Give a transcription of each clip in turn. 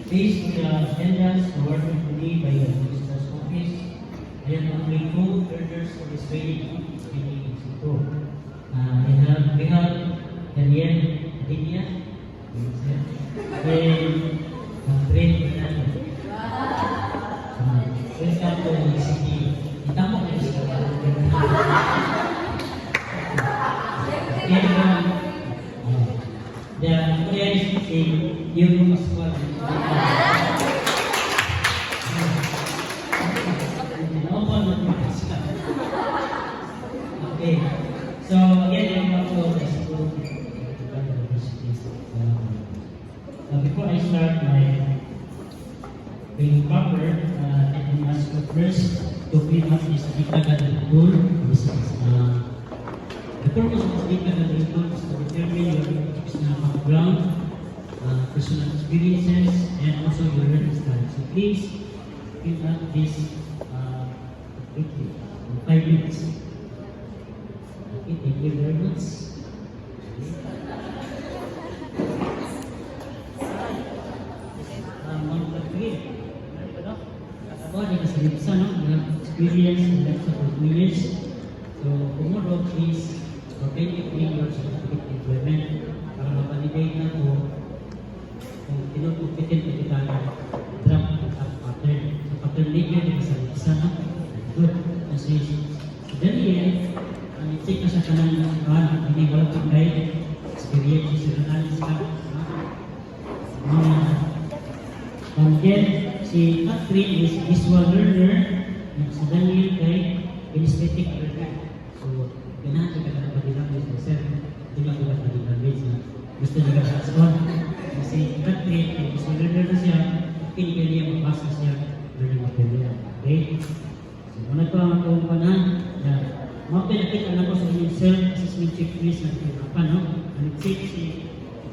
Based on the attendance awarded today by the Minister's Office, I have only two learners for this training institute. We have Daniel Dinia and Brent Fernando. Welcome to the city. Itamo kayo sa the audience in yung squad. Okay, so again, I'm also the school. Before I start my being proper, let me ask you first to clean up this Dita Gathering tool. This is the purpose of this Dita Gathering tool is to determine your educational background, personal experiences, and also your learning style. So please clean up this quickly in 5 minutes. Okay, thank you very much. Ako di kasalipsa, no? Experience and lots of knowledge. So tomorrow, please authentically your certificate employment para mavalidate na po kung tinutupitin ko kita draft ng pattern. So pattern legal di kasalipsa, no? Good. Kasi dali check na sa kanang hindi wala pang guide experience sa analysis ka. And then, si Catherine is visual learner, and si Daniel kay kinesthetic learner. So, ganahan ka na pag-language na sir, hindi na ko pag-language na gusto niya ka sa kasi Catherine, kay visual learner na siya, pinigyan niya magbasa siya learning material. Okay? So, muna ito ang akong panan na mapinakita na ko sa inyong self-assessment checklist na pinakapan, no? And check si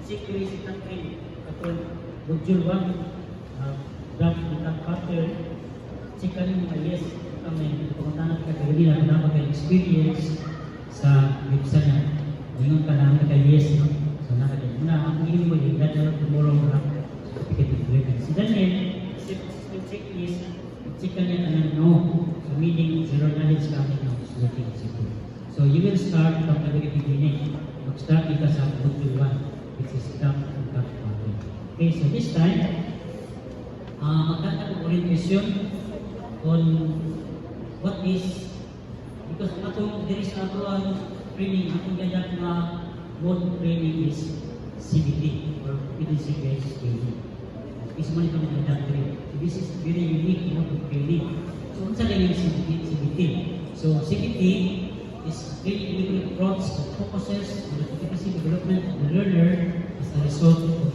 Catherine, katong module 1, draft ng pattern, check ka rin mga yes, kami, pumuntahan ka hindi na nakapag-experience sa website niya. Ngayon ka na nakaka-yes, no? So nakaka-yes. Ang hindi mo yung dahil tomorrow na certificate employment. Si Daniel, checklist, check ka niya na no. So meaning, zero knowledge ka na working. So you will start from the very beginning. Mag-start kita sa module 1, which is draft ng pattern. Okay, so this time, magkakaroon ko orientation on what is, because there is another training, atong gayak na mode of training is CBT or competency-based training. Is man itong gayak training. So this is very unique mode of training. So unsa lang yung CBT? So CBT is very unique approach that focuses on the competency development of the learner as a result of